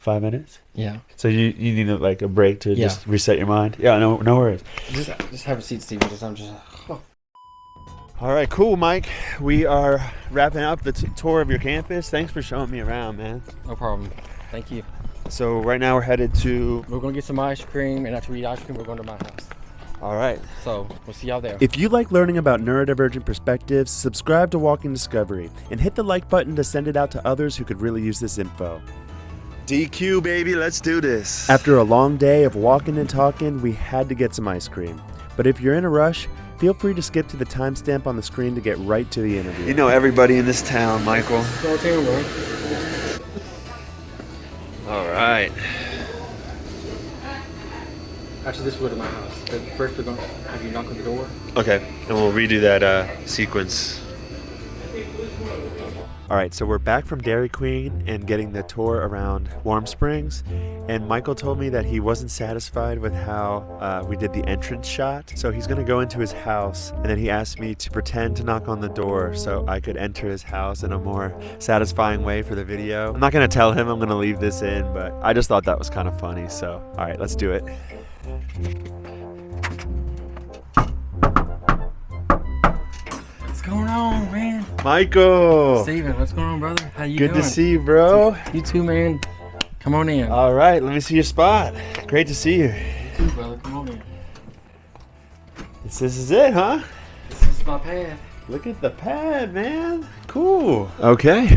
5 minutes? Yeah. So you need like a break to just reset your mind? Yeah, no worries. Just have a seat, Steven. All right, cool, Mike. We are wrapping up the tour of your campus. Thanks for showing me around, man. No problem. Thank you. So right now we're headed to... We're going to get some ice cream, and after we eat ice cream, we're going to my house. All right. So we'll see y'all there. If you like learning about neurodivergent perspectives, subscribe to Walking Discovery and hit the like button to send it out to others who could really use this info. DQ, baby, let's do this. After a long day of walking and talking, we had to get some ice cream. But if you're in a rush, feel free to skip to the timestamp on the screen to get right to the interview. You know everybody in this town, Michael. All right. After this, we'll go to my house. But first, we're going to have you knock on the door. Okay, and we'll redo that sequence. All right, so we're back from Dairy Queen and getting the tour around Warm Springs. And Michael told me that he wasn't satisfied with how we did the entrance shot. So he's going to go into his house, and then he asked me to pretend to knock on the door so I could enter his house in a more satisfying way for the video. I'm not going to tell him I'm going to leave this in, but I just thought that was kind of funny. So, all right, let's do it. What's going on, man? Michael! Steven, what's going on, brother? How you doing? Good to see you, bro. You too, man. Come on in. All right, let me see your spot. Great to see you. You too, brother. Come on in. This is it, huh? This is my pad. Look at the pad, man. Cool. Okay.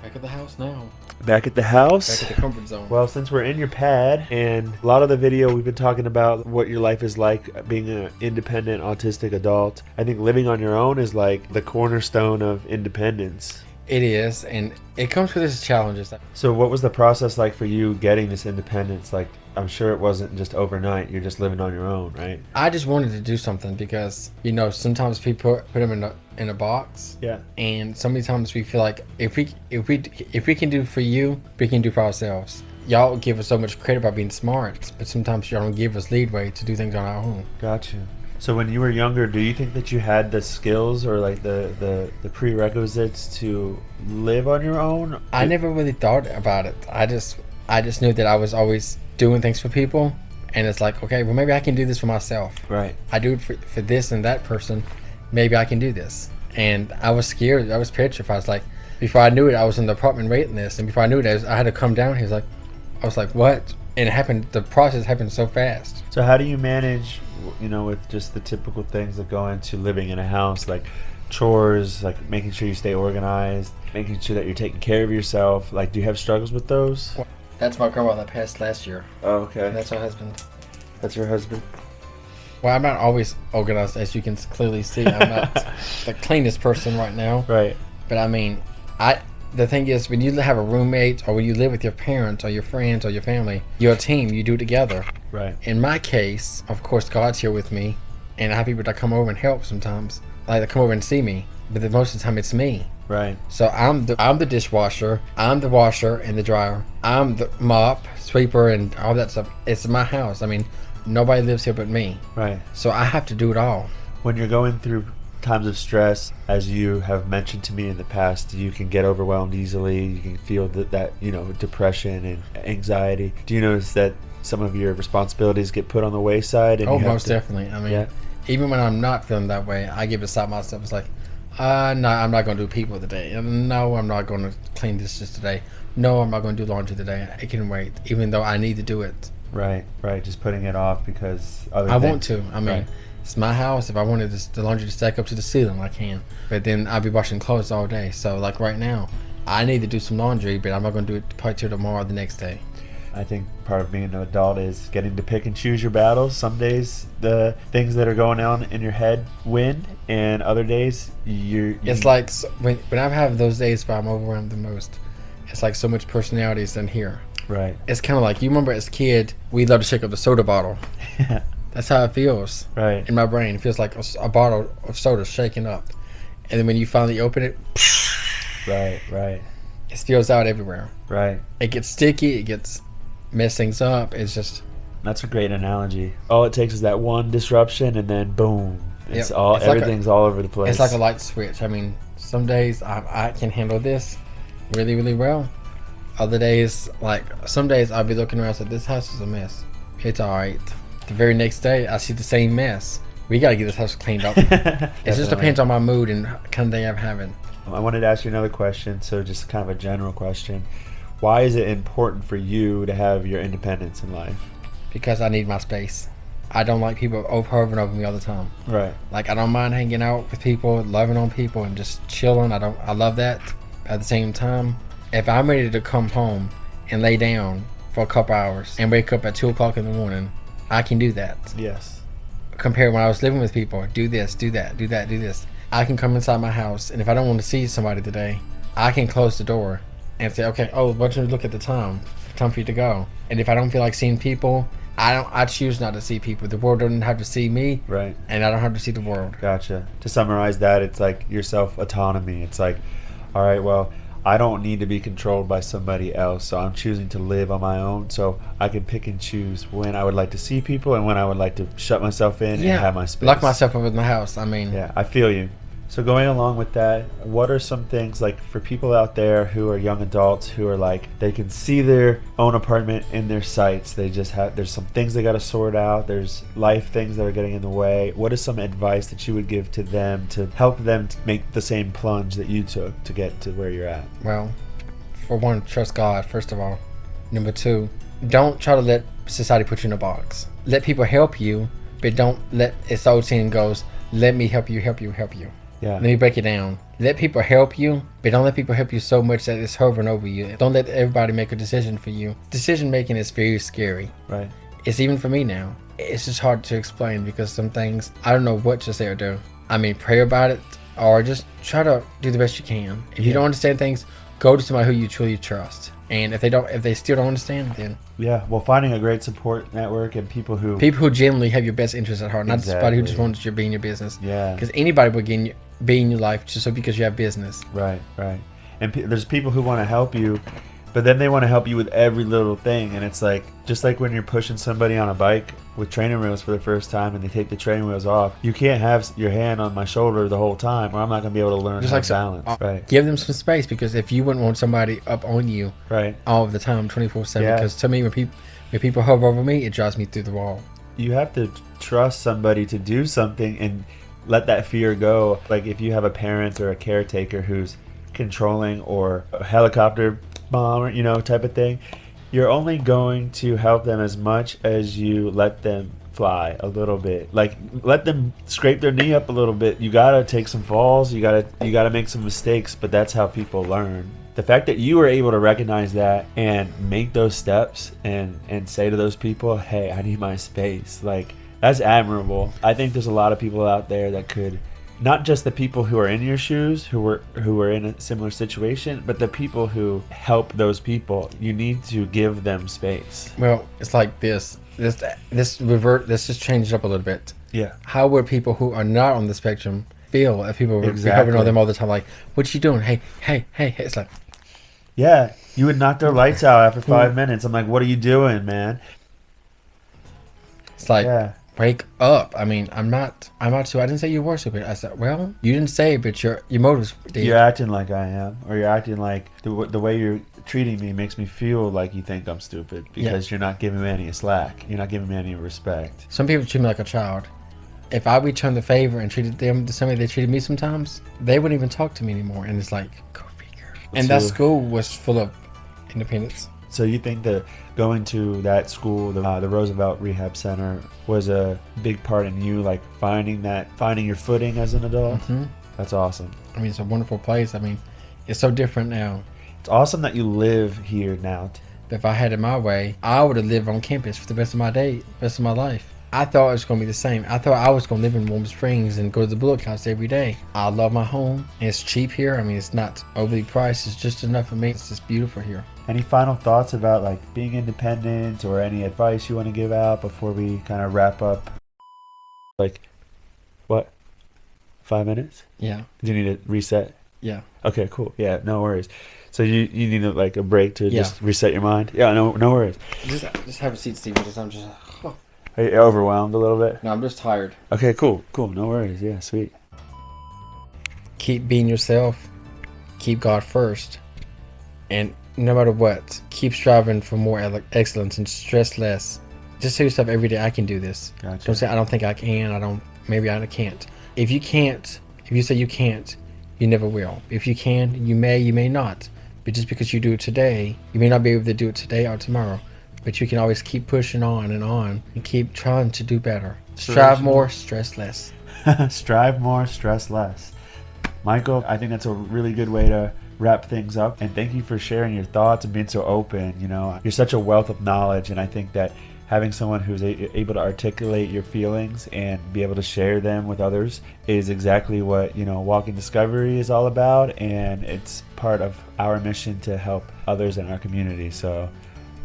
Back at the house now. Back at the house. Back at the comfort zone. Well, since we're in your pad, and a lot of the video we've been talking about what your life is like being an independent autistic adult. I think living on your own is like the cornerstone of independence. It is, and it comes with its challenges. So what was the process like for you getting this independence? Like, I'm sure it wasn't just overnight. You're just living on your own, right? I just wanted to do something because, you know, sometimes people put them in a box. Yeah. And so many times we feel like if we can do for you, we can do for ourselves. Y'all give us so much credit by being smart, but sometimes y'all don't give us leadway to do things on our own. Gotcha. So when you were younger, do you think that you had the skills or like the prerequisites to live on your own? I never really thought about it. I just knew that I was always doing things for people, and it's like, okay, well, maybe I can do this for myself. Right. I do it for this and that person. Maybe I can do this. And I was scared. I was petrified. I was like, before I knew it, I was in the apartment waiting list, and before I knew it, I had to come down. He was like, I was like, what? And it happened. The process happened so fast. So how do you manage, you know, with just the typical things that go into living in a house, like chores, like making sure you stay organized, making sure that you're taking care of yourself? Like, do you have struggles with those? That's my grandma that passed last year. Oh, okay. And that's her husband. That's your husband? Well, I'm not always organized, as you can clearly see. I'm not the cleanest person right now. Right. But I mean, the thing is, when you have a roommate or when you live with your parents or your friends or your family, you're a team. You do it together. Right. In my case, of course, God's here with me, and I have people that come over and help sometimes. Like, they come over and see me, but most of the time it's me. Right. So I'm the dishwasher, I'm the washer and the dryer, I'm the mop, sweeper, and all that stuff. It's my house. I mean, nobody lives here but me. Right. So I have to do it all. When you're going through times of stress, as you have mentioned to me in the past, you can get overwhelmed easily. You can feel that you know, depression and anxiety. Do you notice that some of your responsibilities get put on the wayside? And most definitely. I mean, even when I'm not feeling that way, I give it a stop myself. It's like, no, I'm not going to do people today. No, I'm not going to clean dishes today. No, I'm not going to do laundry today. It can wait, even though I need to do it. Right. Just putting it off because I want to. I mean, it's my house. If I wanted the laundry to stack up to the ceiling, I can. But then I'll be washing clothes all day. So, like right now, I need to do some laundry, but I'm not going to do it probably till tomorrow or the next day. I think part of being an adult is getting to pick and choose your battles. Some days the things that are going on in your head win, and other days it's like when I have those days where I'm overwhelmed the most, it's like so much personality is in here. Right. It's kind of like, you remember as a kid, we loved to shake up the soda bottle. That's how it feels. Right. In my brain, it feels like a bottle of soda shaking up, and then when you finally open it, right, it spills out everywhere. Right. It gets sticky. It gets mess things up. It's just. That's a great analogy. All it takes is that one disruption, and then boom, everything's all over the place. It's like a light switch. I mean, some days I can handle this really, really well, Other days, like some days I'll be looking around and say, this house is a mess. It's alright. The very next day I see the same mess. We gotta get this house cleaned up. It just depends on my mood and kind of day I'm having. I wanted to ask you another question, so just kind of a general question. Why is it important for you to have your independence in life? Because I need my space. I don't like people hovering over me all the time. Right. Like, I don't mind hanging out with people, loving on people, and just chilling. I love that. At the same time, if I'm ready to come home and lay down for a couple hours and wake up at 2 o'clock in the morning, I can do that. Yes. Compared when I was living with people, do this, do that, do that, do this. I can come inside my house, and if I don't want to see somebody today, I can close the door and say, okay, why don't you look at the time for you to go. And if I don't feel like seeing people, I choose not to see people. The world doesn't have to see me, right? And I don't have to see the world. Gotcha. To summarize that, it's like your self-autonomy. It's like, all right, well, I don't need to be controlled by somebody else, so I'm choosing to live on my own, so I can pick and choose when I would like to see people and when I would like to shut myself in and have my space. Lock myself up in the house. Yeah, I feel you. So going along with that, what are some things, like, for people out there who are young adults who are like, they can see their own apartment in their sights, they just have, there's some things they got to sort out, there's life things that are getting in the way. What is some advice that you would give to them to help them to make the same plunge that you took to get to where you're at? Well, for one, trust God, first of all. Number two, don't try to let society put you in a box. Let people help you, but don't let, it's the old saying goes, let me help you, help you, help you. Yeah. Let me break it down. Let people help you, but don't let people help you so much that it's hovering over you. Don't let everybody make a decision for you. Decision making is very scary. Right. It's even for me now. It's just hard to explain because some things, I don't know what to say or do. I mean, pray about it or just try to do the best you can. If you don't understand things, go to somebody who you truly trust. And if they still don't understand, then well, finding a great support network and people who genuinely have your best interests at heart, not somebody who just wants you to be in your business. Yeah. Because anybody will be in your life just so because you have business. Right. And there's people who want to help you, but then they want to help you with every little thing, and it's like, just like when you're pushing somebody on a bike with training wheels for the first time and they take the training wheels off, you can't have your hand on my shoulder the whole time or I'm not going to be able to learn how to balance. Right. Give them some space, because if you wouldn't want somebody up on you all of the time, 24/7, because to me, when people hover over me, it drives me through the wall. You have to trust somebody to do something and let that fear go. Like if you have a parent or a caretaker who's controlling, or a helicopter bomb, or type of thing, you're only going to help them as much as you let them fly a little bit. Like, let them scrape their knee up a little bit. You gotta take some falls, you gotta make some mistakes, but that's how people learn. The fact that you were able to recognize that and make those steps and say to those people, hey, I need my space, like, that's admirable. I think there's a lot of people out there that could, not just the people who are in your shoes, who are in a similar situation, but the people who help those people. You need to give them space. Well, it's like this. Let's just change it up a little bit. Yeah. How would people who are not on the spectrum feel if people were hovering on them all the time? Like, what you doing? Hey. It's like, yeah, you would knock their lights out after 5 minutes. I'm like, what are you doing, man? It's like, wake up. I mean, I'm not stupid. I didn't say you were stupid. I said, well, you didn't say it, but your motives did. You're acting like I am, or you're acting like the way you're treating me makes me feel like you think I'm stupid because you're not giving me any slack. You're not giving me any respect. Some people treat me like a child. If I returned the favor and treated them the same way they treated me sometimes, they wouldn't even talk to me anymore. And it's like, go figure. And that school was full of independence. So you think that going to that school, the Roosevelt Rehab Center, was a big part in you, like finding your footing as an adult? Mm-hmm. That's awesome. I mean, it's a wonderful place. I mean, it's so different now. It's awesome that you live here now. If I had it my way, I would have lived on campus for the rest of my life. I thought it was going to be the same. I thought I was going to live in Warm Springs and go to the Bullock House every day. I love my home. It's cheap here. I mean, it's not overly priced. It's just enough for me. It's just beautiful here. Any final thoughts about like being independent, or any advice you want to give out before we kind of wrap up? Like, what? 5 minutes? Yeah. Do you need to reset? Yeah. Okay, cool. Yeah, no worries. So you need like a break to just reset your mind? Yeah, no worries. Just have a seat, Steve. I'm just... Are you overwhelmed a little bit? No, I'm just tired. Okay, cool. No worries. Yeah, sweet. Keep being yourself. Keep God first. And no matter what, keep striving for more excellence and stress less. Just tell yourself every day, I can do this. Gotcha. Don't say, I don't think I can. Maybe I can't. If you can't, if you say you can't, you never will. If you can, you may not. But just because you do it today, you may not be able to do it today or tomorrow. But you can always keep pushing on and keep trying to do better. Strive more, stress less. Strive more, stress less. Michael, I think that's a really good way to wrap things up. And thank you for sharing your thoughts and being so open. You know, you're such a wealth of knowledge, and I think that having someone who's able to articulate your feelings and be able to share them with others is exactly what, you know, Walking Discovery is all about, and it's part of our mission to help others in our community. So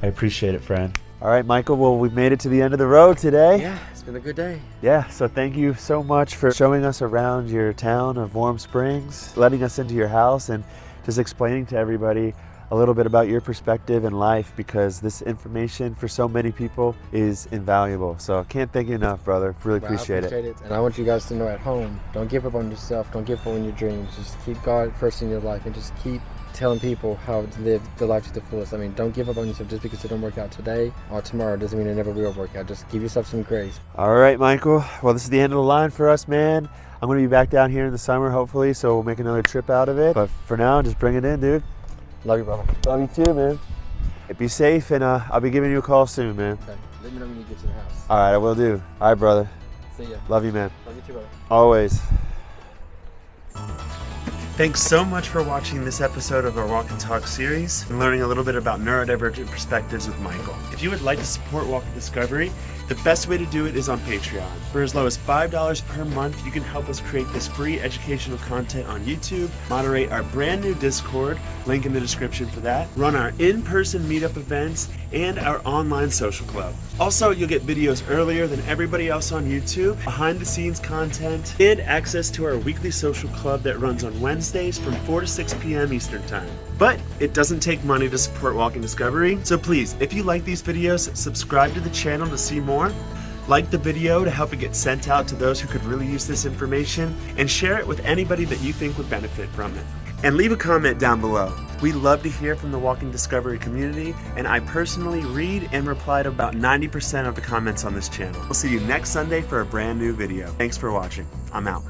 I appreciate it, friend. All right, Michael, well, we've made it to the end of the road today. Yeah, it's been a good day. Yeah, so thank you so much for showing us around your town of Warm Springs, letting us into your house, and just explaining to everybody a little bit about your perspective in life, because this information for so many people is invaluable. So I can't thank you enough, brother. Really appreciate it. And I want you guys to know at home, don't give up on yourself. Don't give up on your dreams. Just keep God first in your life, and just keep telling people how to live the life to the fullest. I mean, don't give up on yourself just because it don't work out today or tomorrow. Doesn't mean it never will work out. Just give yourself some grace. All right, Michael. Well, this is the end of the line for us, man. I'm going to be back down here in the summer, hopefully, so we'll make another trip out of it. But for now, just bring it in, dude. Love you, brother. Love you too, man. Be safe, and I'll be giving you a call soon, man. Okay. Let me know when you get to the house. All right, I will do. All right, brother. See ya. Love you, man. Love you too, brother. Always. Thanks so much for watching this episode of our Walk and Talk series and learning a little bit about neurodivergent perspectives with Michael. If you would like to support Walk and Discovery, the best way to do it is on Patreon. For as low as $5 per month, you can help us create this free educational content on YouTube, moderate our brand new Discord, link in the description for that, run our in-person meetup events, and our online social club. Also, you'll get videos earlier than everybody else on YouTube, behind-the-scenes content, and access to our weekly social club that runs on Wednesdays from 4 to 6 p.m. Eastern Time. But it doesn't take money to support Walking Discovery, so please, if you like these videos, subscribe to the channel to see more, like the video to help it get sent out to those who could really use this information, and share it with anybody that you think would benefit from it. And leave a comment down below. We love to hear from the Walking Discovery community, and I personally read and reply to about 90% of the comments on this channel. We'll see you next Sunday for a brand new video. Thanks for watching. I'm out.